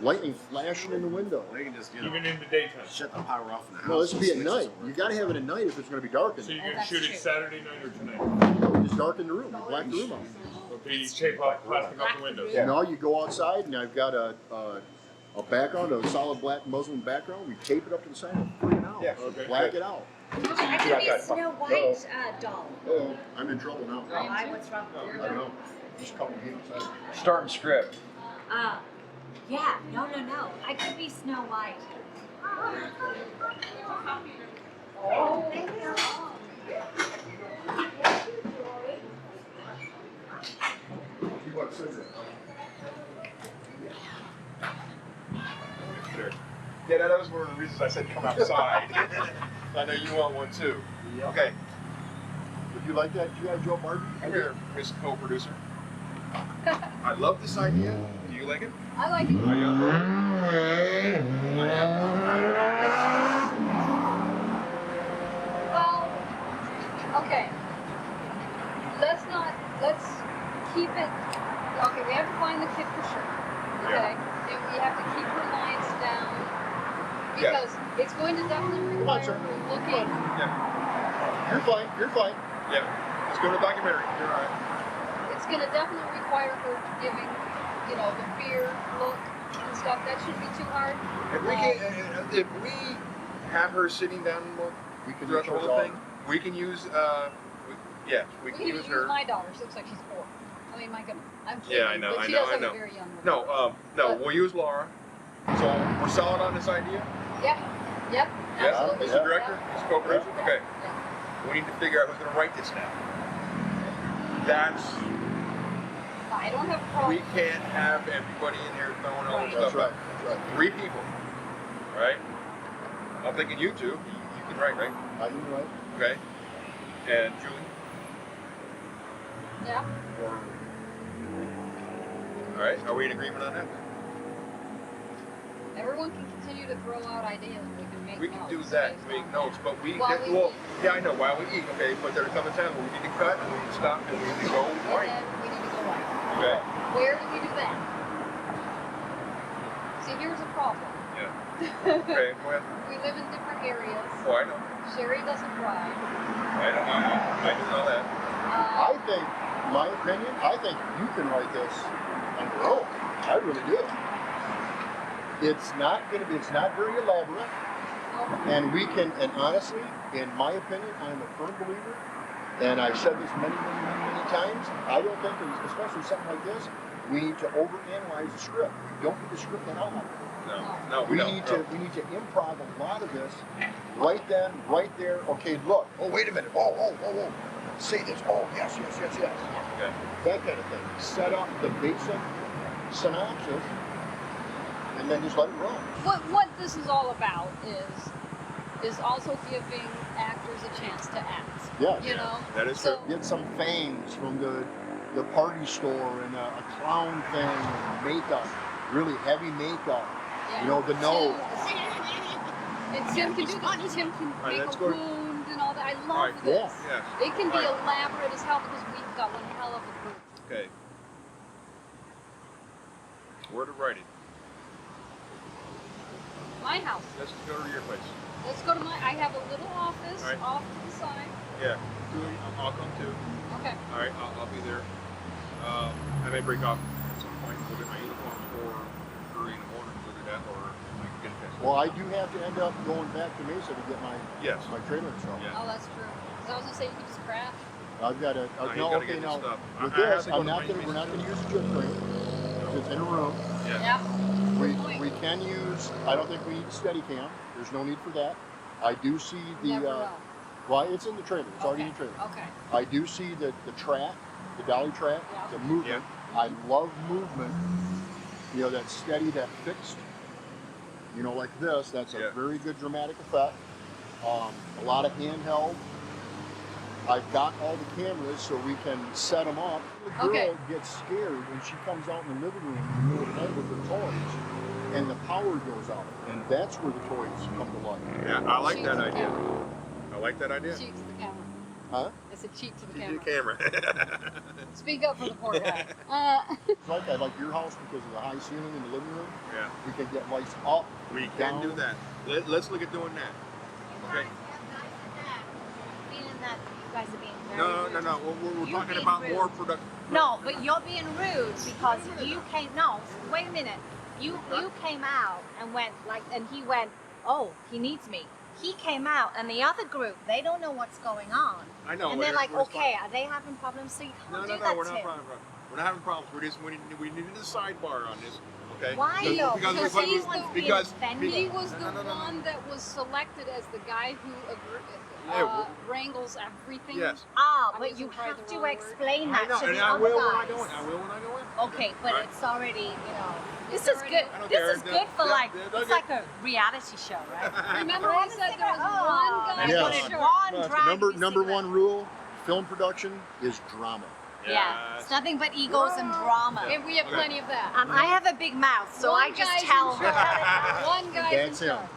Lightning flashing in the window. They can just Even in the daytime. shut the power off in the house. No, this would be at and night. switch it You got to have it at night if it's going to be dark in So there. you're gonna shoot it Saturday night or tonight? No, just darken the room, black the room out. Okay, you tape off plastic off the windows. Now you go outside, and I've got a a background, a solid black muslin background. We tape it up to the side and bring it out. Yeah, okay. Black it out. I could be a Snow White doll. Oh, I'm in trouble now. Why? What's wrong? I don't know. Just a couple of hints. Starting script. Yeah, no. I could be Snow White. Oh, thank you. You want to sit there? Sure. Yeah, that was one of the reasons I said come outside. I know you want one too. Yeah. Okay. Would you like that G.I. Joe Barbie? Come here, Miss Co-Producer. I love this idea. Do you like it? I like it. Are you? Well, okay. Let's keep it. Okay, we have to find the kid for sure. Okay? And we have to keep her lines down. Because it's going to definitely require her looking. Yeah. You're fine. You're fine. Yeah. Let's go to the documentary. You're all right. It's going to definitely require her giving, the fear look and stuff. That shouldn't be too hard. If we have her sitting down and look throughout the whole thing, we can use. We can use her. My daughter. She looks like she's 4. I mean, my goodness. I'm kidding. Yeah, I know. But I she know. does I have know. a very young one. No, we'll use Laura. So we're solid on this idea. Yep. Yes, Absolutely. Mr. Director, Mr. Co-Producer. Okay. Yeah. We need to figure out who's going to write this now. I don't have a problem. We can't have everybody in here throwing all this stuff That's out. right. 3 people. All right? I'm thinking you two. You can write, right? I can write. Okay. And Julie? Yeah. All right. Are we in agreement on that? Everyone can continue to throw out ideas and we can make We can notes do that, based make on notes, that. but While we eat. yeah, I know, while we eat, okay, but there comes a time where we need to cut and we need to stop and we need to go And right. then we need to go right. Okay. Where do we do that? See, here's a problem. Yeah. Okay, well, We live in different areas. oh, I know. Sherry doesn't drive. I do know that. I think, my opinion, I think you can write this on your own. I really do. It's not very elaborate. And we can, and honestly, in my opinion, I'm a firm believer, and I've said this many times, I don't think, especially something like this, we need to overanalyze the script. We don't need to script it out. No, we don't. need to improv a lot of this right then, right there. Okay, look. Oh, wait a minute. Oh. Say this. Oh, yes. Okay. That kind of thing. Set up the basic synopsis, and then just let it run. What this is all about is also giving actors a chance to act. Yeah. You know? That is So- true. Get some fangs from the party store and a clown thing and makeup, really heavy makeup. Yeah. The nose. And Tim can do this. Tim can right, make let's a go. wound and all that. I love Right, this. yeah. It can be Right. elaborate as hell because we've got one hell of a group. Okay. Where to write it? My house. Let's go to your place. Let's go to I have a little office All right. off to the side. Yeah. Julie, I'll come too. Okay. All right, I'll be there. I may break off at some point, go get my uniform for early in the morning, go do that, or I can get it. Well, I do have to end up going back to Mesa to get my trailer and stuff. Yeah. Oh, that's true. Because I was gonna say you could just craft. I've got to. No, you No, gotta okay, get this now stuff. with I have this, to go we're to not my gonna use a chip frame. It's in a room. Yeah. We can use. I don't think we need a steady cam. There's no need for that. I do see the. Never know. Well, it's in the trailer. It's already in the trailer. Okay. I do see the track, the dolly track, the movement. I love movement. That's steady, that fixed. Like this. That's a very good dramatic effect. A lot of handheld. I've got all the cameras so we can set them up. The girl gets scared when she comes out in the living room in the middle of the night with her toys, and the power goes out, and that's where the toys come to life. Yeah, I like that idea. I like that idea. Cheek to the camera. Huh? I said cheek to the Cheek camera. to the camera. Speak up for the poor guy. I like your house because of the high ceiling in the living room. Yeah. We can get lights up. We down. can do that. Let's look at doing that. Okay. Feeling that you guys are being very No. We're You're talking being about rude. more production. No, but you're being rude because you can't. No, wait a minute. You came out and went like, and he went, oh, he needs me. He came out, and the other group, they don't know what's going on. I know. And they're like, okay, are they having problems? So you can't do that, We're not Tim. having problems. We're not having problems. We needed a sidebar on this. Okay. Why though? Because he's the because he was the one that was selected as the guy who wrangles everything. Yes. Ah, I'm but using you probably have the to wrong explain word. that to and the I other will guys. when I go in. I will when I go in. Okay, but Right. it's already, you know, this It's is already- good. I don't This care. is good for like, they'll it's get- like a reality show, right? Remember he said there was one guy Yeah. on the Wanted show. one drag Number one rule, film production is drama. Yeah, it's nothing but egos and drama. And we have plenty of that. I have a big mouth, so One I just guy's tell. in charge. One guy's That's in him. charge.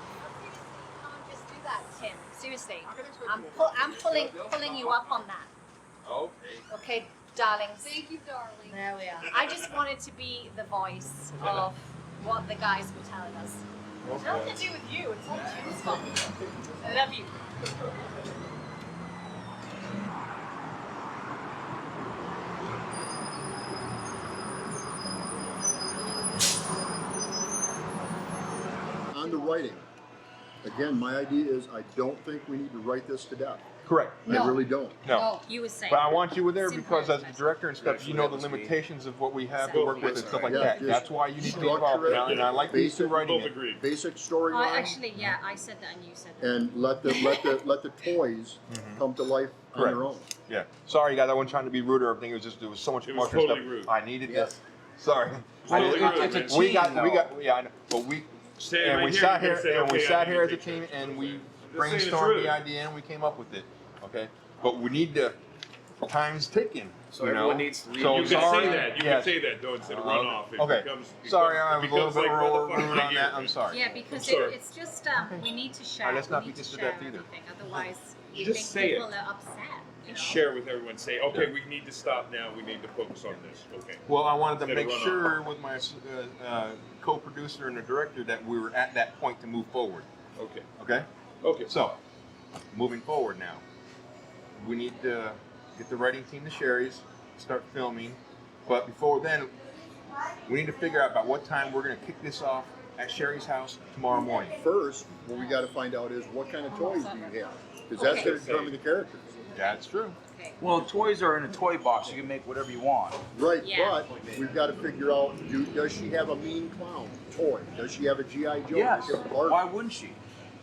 Can't just do that, Tim. Seriously, I'm pulling you up on that. Okay. Okay, darlings. Thank you, darling. There we are. I just wanted to be the voice of what the guys were telling us. It's nothing to do with you. It's all Tim's fault. I love you. On the writing, again, my idea is I don't think we need to write this to death. Correct. I really don't. No. You were saying. But I want you there Simple. because as the director and stuff, you know the limitations of what we have to work with and stuff like Yeah, that. just That's why you need to be structure involved. it, And I like these two writing Both it. agreed. Basic storyline, Actually, yeah, I said that and you said that. and let the toys come to life on Correct. their own. Yeah. Sorry, guys. I wasn't trying to be rude or everything. It was just there was so much It was emotional totally stuff. rude. I needed Yeah. this. Sorry. Totally rude, It's a man. team, We got. though. Yeah, I know. But we. Stand And right we here, sat you here. can say, And we okay, I sat need here to as a make team, and we saying the brainstormed truth. the idea, and we came up with it. Okay. But we need to. Time's ticking. So you everyone know? needs to leave. So You can sorry. say that. You Yes. can say that though instead of run off. It Okay. becomes- Sorry, it I was a little becomes bit like rude motherfucking on that. I'm sorry. Yeah, because I'm sorry. it's just we need to share. Let's not we beat need this to to share death either. everything. Otherwise, we Just think say people it. are upset. You know? Share with everyone. Say, okay, we need to stop now. We need to focus on this. Okay. Well, I wanted to Instead of make run sure with my co-producer and the director that we were at that point to move forward. Okay. Okay? Okay. So, moving forward now, we need to get the writing team to Sherry's, start filming. But before then, we need to figure out about what time we're going to kick this off at Sherry's house tomorrow morning. First, what we got to find out is what kind of toys do you have? Because that's Okay. going to determine the characters. That's true. Okay. Well, toys are in a toy box. You can make whatever you want. Right, Yeah. but we've got to figure out, does she have a mean clown toy? Does she have a G.I. Joe? Yes. Does she have a Barbie? Why wouldn't she?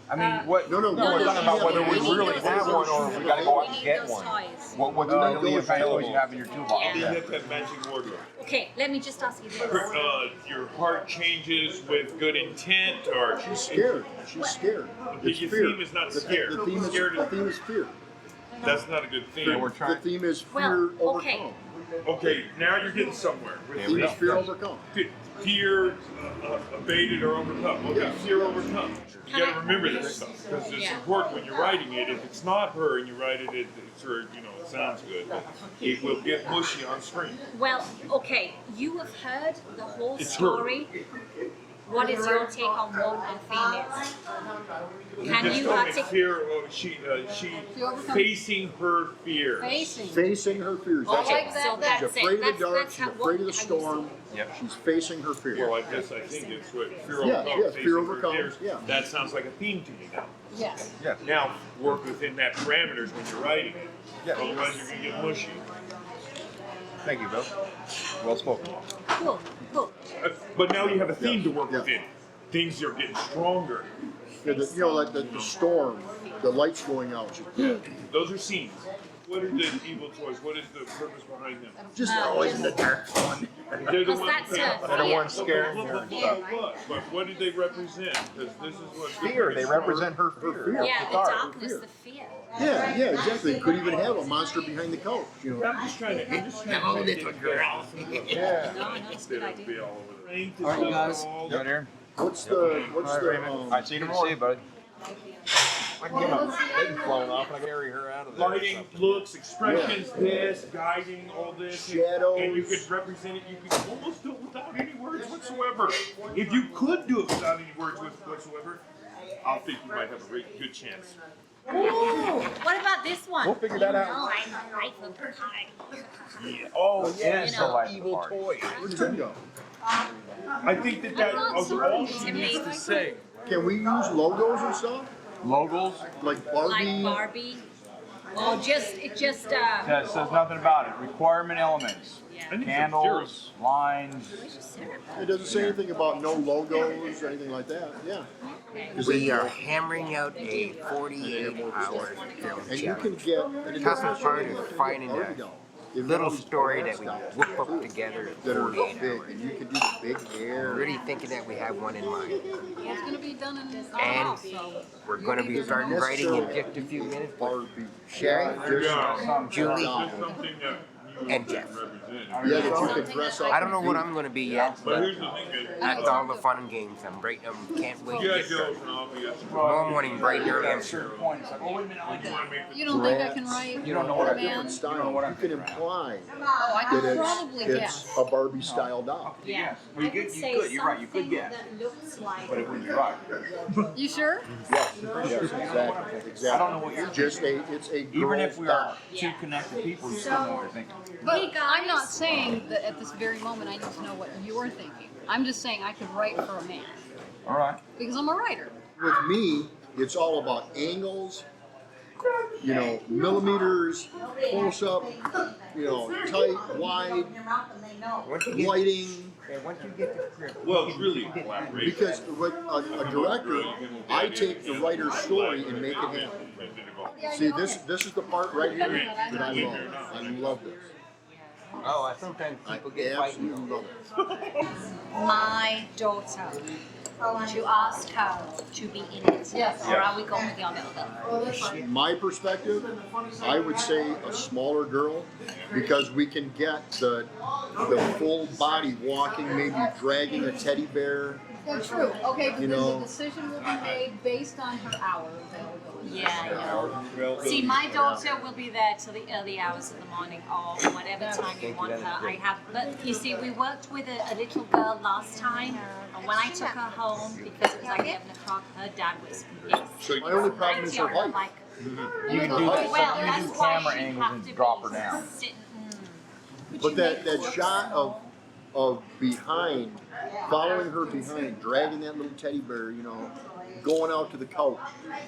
I mean, what? No, No, we're talking about whether we need really those have one or if we got to go out We and need get those one. toys. What's No, readily those available? Toys you have in your toolbox. Yeah. You have to have matching wardrobe. Okay, let me just ask you this. Your heart changes with good intent, or She's scared. She's scared. It's Your fear. theme is not The- scared. The theme Scared the theme is fear. That's not a good theme. And we're The trying. theme is fear Well, okay. overcome. Okay, now you're getting somewhere. The theme is fear overcome. Fear abated or overcome. Okay, Yeah. fear overcome. You Can got to I- remember this stuff because it's Yeah. important when you're writing it. If it's not her and you write it, it's her. You know, it sounds good. But it will get mushy on screen. Well, okay, you have heard the whole It's story. What is your take on what the theme is? Can Just you don't make articulate? fear. She overcome. facing her fears. Facing. Facing her fears. I That's like it. that. So She's that's afraid it. of the dark. That's She's how, afraid of the how you see it. storm. Yep. She's facing her fear. Well, I guess I think it's what fear Yeah, overcome. yes, facing fear her overcome, fears. yeah. That sounds like a theme to me now. Yes. Yes. Now work within that parameters when you're writing it. Yeah. Otherwise you're gonna get mushy. Thank you, Bill. Well spoken. Cool, cool. But now you have a theme to work Yeah. within. Things are getting stronger. Yeah, like the storm, the lights going out. Those are scenes. What are the evil toys? What is the purpose behind them? Just always in the dark fun. They're the Because ones that's that a They're the fear. ones scaring Look, her look, and look, stuff. look. But what do they represent? Because this is what Fear. They represent her fear. Yeah, the darkness, the fear. Yeah, yeah, exactly. You could even have a monster behind the couch. You know. I'm just trying to. Hello, little girl. Yeah. No, that's a good idea. Be all over the ring. All right, you guys. Good here. What's the I see you tomorrow. See you, buddy. I can get my head flown off and I can carry her out of there. Lighting, looks, expressions, this, guiding, all this. Shadows. And you could represent it, you could almost do it without any words whatsoever. If you could do it without any words whatsoever, I think you might have a great, good chance. Ooh, what about this one? We'll figure that out. You know, I'm a life of pie. Oh, yes. You know, evil toy. Where'd Tim go? I think that was all she needs to say. Can we use logos and stuff? Logos? Like Barbie? Like Barbie. Or it just That says nothing about it. Requirement elements. Candles, lines. It doesn't say anything about no logos or anything like that. Yeah. We are hammering out a 48-hour film And you challenge. can get. And it doesn't Toughest part say is anything finding about a Barbie doll. little story that we whip up together in that are 48 big, hours. and you can do the big hair. I'm really thinking that we have one in mind. It's going to be done in And we're going to be starting writing in just a few minutes. Barbie. Sherry, Julie, Something that and Jeff. Yeah, that you can dress up. I don't know what I'm going to be yet, But but here's the thing, that's all the fun and games. Can't wait to yeah, get started. Joe, and I'll be at Tomorrow morning, bright and early, I'm At a sure. certain point, it's like, oh, wait a minute, I want to You don't think I can write? You don't know what I man? did. Style. You can imply Oh, I that could probably it's guess. a Barbie style doll. yeah. Well, you I would could, say you could, you're right, you could something guess. that looks like But it wouldn't be right. You sure? Yes, exactly. I don't know what you're Just it's a Even girl's if we are doll. two connected people, we still know what we're thinking. But I'm not saying that at this very moment I need to know what you're thinking. I'm just saying I could write for a man All right. because I'm a writer. With me, it's all about angles, millimeters, close up, tight, wide, lighting. Once you get the script, well, it's really collaboration. Because with a director, I take the writer's story and make it happen. See, this is the part right here that I love. I love this. oh, sometimes people get fighting. Absolutely love it. my daughter. Would you ask her to be in it? Yes. Or are we going with your little girl? My perspective, I would say a smaller girl, because we can get the full body walking, maybe dragging a teddy bear. That's true. Okay, but You then know- the decision will be made based on her hour availability. Yeah. See, my daughter will be there till the early hours of the morning or whatever time you want her. But you see, we worked with a little girl last time, and when I took her home, because it was like 11 o'clock, her dad was pissed. My only problem is her height. Like, You can do, well, you that's do why camera she angles have and to drop be her down. sitting. But that shot of behind, following her behind, dragging that little teddy bear, going out to the couch,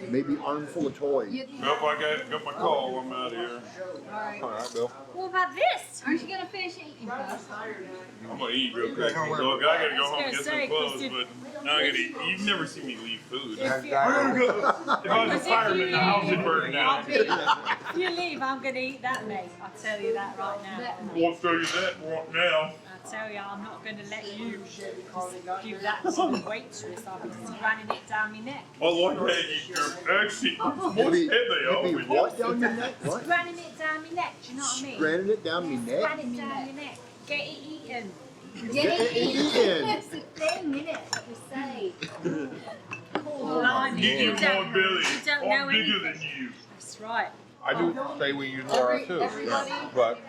maybe armful of toys. Nope, I got my call. I'm out of here. Alright. All right, Bill. What about this? Aren't you gonna finish eating first? I'm gonna eat real quick. Look, I gotta go home and get some Sorry, clothes, 'cause if- but now I gotta eat. You've never seen me leave food. If I gotta go. If I was a fireman, the house would burn down. If you leave, I'm going to eat that, mate. I'll tell you that right now. Won't tell you that right now. I'll tell you, I'm not going to let you just give that to the waitress. I'll be just running it down my neck. I like how you actually. What's You'd be heavy? what down your neck? What? Running it down my neck, do you know what I mean? Spreading it down my neck? Run it down your neck. Get it eaten. Get it eaten. That's the thing, innit? That we say. Blimey, Get you your don't, more belly. you don't know I'm bigger anything. than you. That's right. I do say we use our too, Everybody? but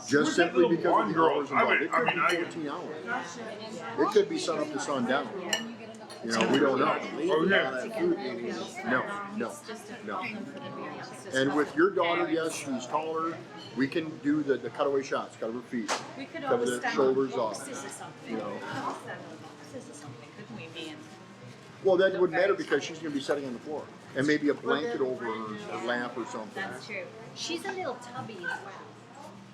Just simply because of the hours I involved. mean, It could be I 14 hours. It could be sun up to sundown. We don't know. Oh yeah. No. And with your daughter, yes, she's taller. We can do the cutaway shots, cover her feet, We could cover always the stand shoulders on off. boxes or something. You know. We could always stand on boxes or something, couldn't we, me and Well, that wouldn't matter because she's going to be sitting on the floor. And maybe a blanket over her lap or something. That's true. She's a little tubby as well,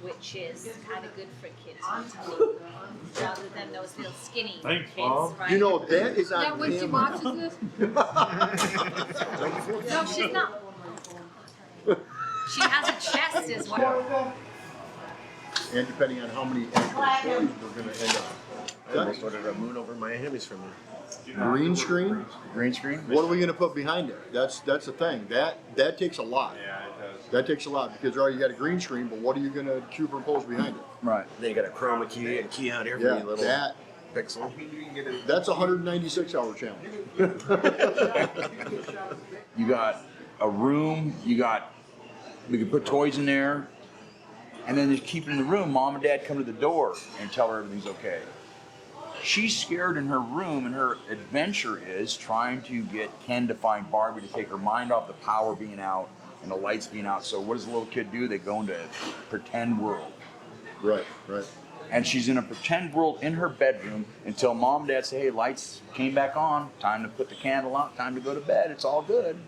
which is kind of good for kids, I'll tell you, rather than those little skinny Thanks, kids, Mom. right? You know, that is on That when she camera. watches this? No, she's not. She has a chest as well. And depending on how many actual stories we're going to end up. I almost ordered a moon over Miami's from you. Green screen? Green screen? What are we going to put behind it? That's the thing. That takes a lot. yeah, it does. That takes a lot because you got a green screen, but what are you going to superimpose behind it? Right. Then you got a chroma key and key out here for Yeah, your little that pixel. that's a 196-hour challenge. You got a room, we could put toys in there, and then just keep it in the room. Mom and Dad come to the door and tell her everything's okay. She's scared in her room, and her adventure is trying to get Ken to find Barbie to take her mind off the power being out and the lights being out. So what does the little kid do? They go into a pretend world. Right. And she's in a pretend world in her bedroom until mom and dad say, hey, lights came back on, time to put the candle out, time to go to bed, it's all good.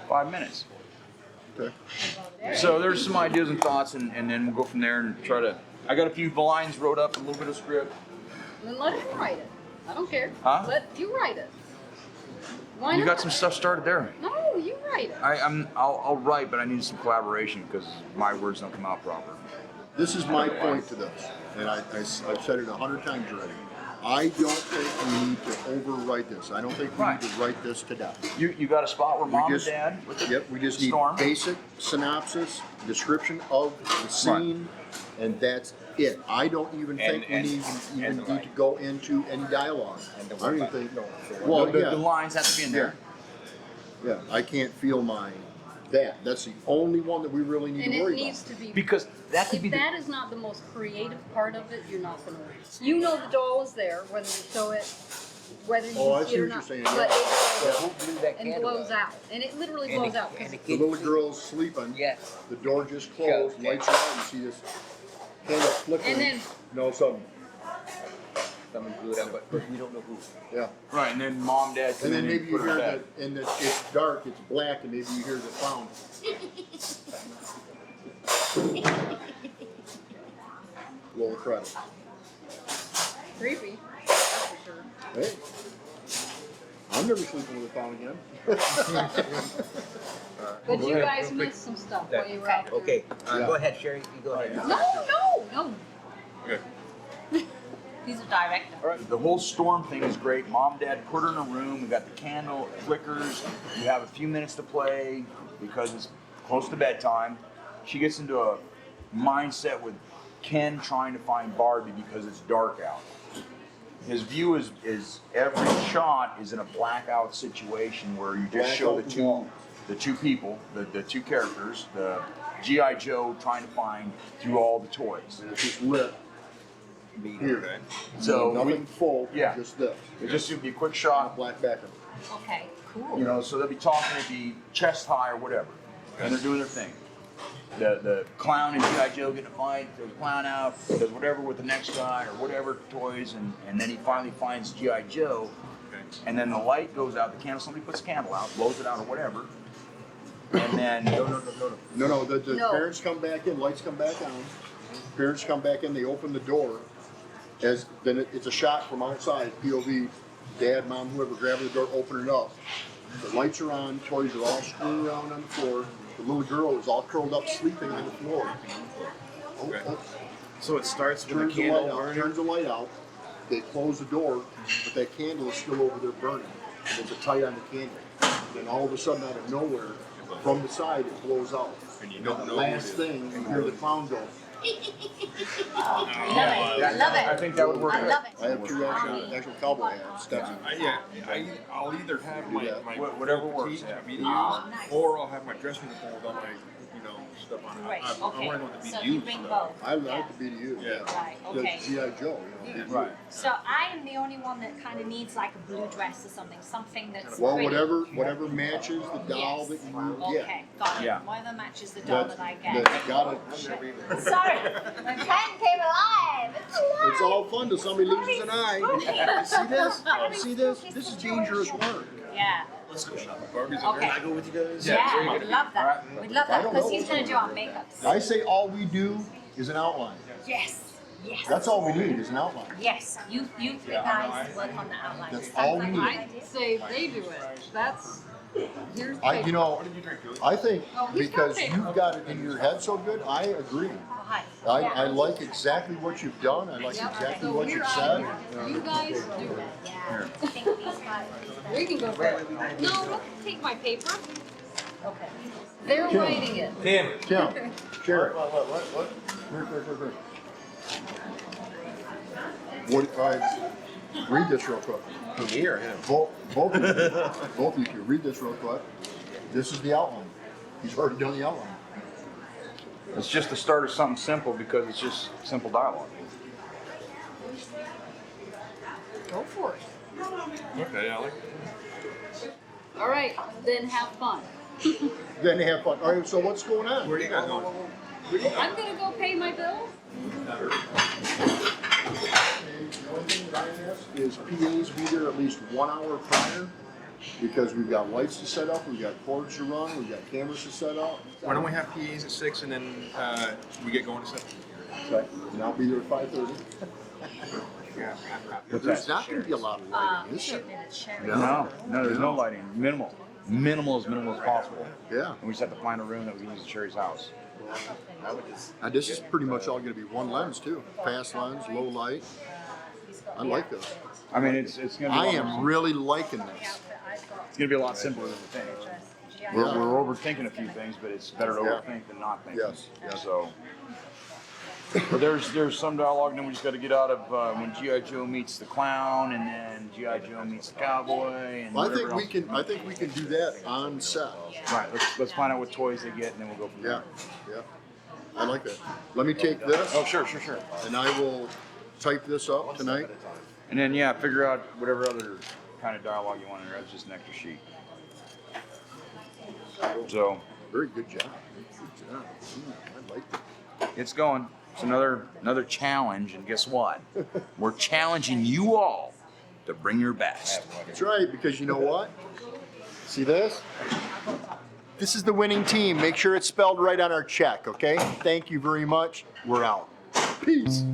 5 minutes. Okay. So there's some ideas and thoughts, and then we'll go from there and try to, I got a few lines wrote up, a little bit of script. Then let him write it. I don't care. Huh? Let you write it. Why You not? got some stuff started there. No, you write it. I'll write, but I need some collaboration because my words don't come out proper. This is my point to this, and I've said it 100 times already. I don't think we need to overwrite this. I don't think we need to write this to death. You got a spot where mom and dad with the Yep, we just need storm? basic synopsis, description of the scene, and that's it. I don't even think we need to go into any dialogue. I don't even think. Well, the lines have to be in there. Yeah, I can't feel that's the only one that we really need And to it worry needs about. to be, because that could if be that is not the most creative part of it, you're not going to. You know the doll is there, whether you show it, whether you Oh, I see see it or what not. you're saying, But yeah. it Who blew that and candle blows out, and it literally blows out. 'Cause The little girl's sleeping. Yes. The door just closed. Lights are on. You see this candle flickering. And then- No, something. Someone blew it up, but we don't know who. Yeah. Right, and then mom, dad, And then maybe you put her hear to that, and it's dark, it's black, and maybe you hear the sound. Roll the credit. creepy. That's for sure. Hey, I'm never sleeping with a phone again. But you guys missed some stuff while you were out there. Okay, go ahead, Sherry. You go ahead. No. He's a director. All right, the whole storm thing is great. Mom, dad put her in a room. We got the candle, it flickers. You have a few minutes to play because it's close to bedtime. She gets into a mindset with Ken trying to find Barbie because it's dark out. His view is every shot is in a blackout situation where you just show the two people, the two characters, the G.I. Joe trying to find through all the toys. And it's just lit. Here. So nothing full, yeah. just this. It just would be a quick shot. Black background. Okay, cool. You know, so they'll be talking at the chest high or whatever, and they're doing their thing. The clown and G.I. Joe get in a fight, throws the clown out, does whatever with the next guy or whatever toys, and then he finally finds G.I. Joe, and then the light goes out, the candle, somebody puts a candle out, blows it out or whatever, and then... No, the parents come back in, lights come back on, parents come back in, they open the door, then it's a shot from outside, POV, dad, mom, whoever, grabbing the door, open it up. The lights are on, toys are all strewn around on the floor. The little girl is all curled up, sleeping on the floor. So it starts with Turns the the light candle out. burning? Turns the light out. They close the door, but that candle is still over there burning. And there's a tight on the candle. Then all of a sudden, out of nowhere, from the side, it blows out. And you And don't the know last who it is. thing, you hear the clown go. I love it. I think that would work. I love it. I have two actual cowboy hats. I'll either have my Whatever works, petite yeah. BDUs, Oh, nice. or I'll have my dressing room with all my, stuff on it. Right, I'm okay. wearing with the So BDUs you bring stuff. both. I like the BDU. Yeah. Right, okay. The G.I. Joe, Right. So I am the only one that kind of needs like a blue dress or something that's Well, pretty. whatever matches the doll Yes. that you get. Okay, got it. Yeah. Whatever matches the doll that I get. That's gotta, Sorry, my pen came alive. It's alive. it's all fun till somebody loses an eye. You see this? You see this? This is dangerous work. Yeah. Let's go shopping. Okay. Can I go with you guys? Yeah, we'd love that. We'd love I that don't because know. he's going to do our makeups. I say all we do is an outline. Yes. Yes. That's all we need is an outline. Yes. You three guys work on the outline. That's Sounds all we like need. a good I idea. say they do it. That's here's I think Oh, he's because got paper. you've got it in your head so good, I agree. Oh, hi. I like exactly what you've done. I like Yep. exactly So what we're you've out said. of here. You guys do it. Yeah. I think these guys. We can go for it. No, don't take my paper. Okay. They're writing it. Tim. Tim, Sherry. What? Read this real quick. Me or him? Both of you, read this real quick. This is the outline. He's already done the outline. It's just the start of something simple because it's just simple dialogue. Go for it. Okay, I like it. All right, then have fun. Then they have fun. All right, so what's going on? Where do you guys going? I'm gonna go pay my bill. The only thing that I ask is PAs be there at least 1 hour prior, because we've got lights to set up, we've got cords to run, we've got cameras to set up. Why don't we have PAs at 6 and then we get going at 7? Okay, and I'll be there at 5:30. There's not going to be a lot of lighting, is there? No, there's no lighting. Minimal. Minimal as possible. Yeah. And we just have to find a room that we can use at Sherry's house. This is pretty much all going to be one lens too. Fast lens, low light. I like this. I mean, it's going to be. I am really liking this. It's going to be a lot simpler than we think. We're overthinking a few things, but it's better to overthink than not think. Yes. So. But there's some dialogue, and then we just got to get out of when G.I. Joe meets the clown, and then G.I. Joe meets the cowboy, and Well, I whatever think else. we can do that on set. Right. Let's find out what toys they get, and then we'll go from there. Yeah. I like that. Let me take this. Oh, sure. And I will type this up tonight. And then figure out whatever other kind of dialogue you want in there. That's just an extra sheet. So. Very good job. Good job. I like it. It's going. It's another challenge, and guess what? We're challenging you all to bring your best. That's right, because you know what? See this? This is the winning team. Make sure it's spelled right on our check, okay? Thank you very much. We're out. Peace.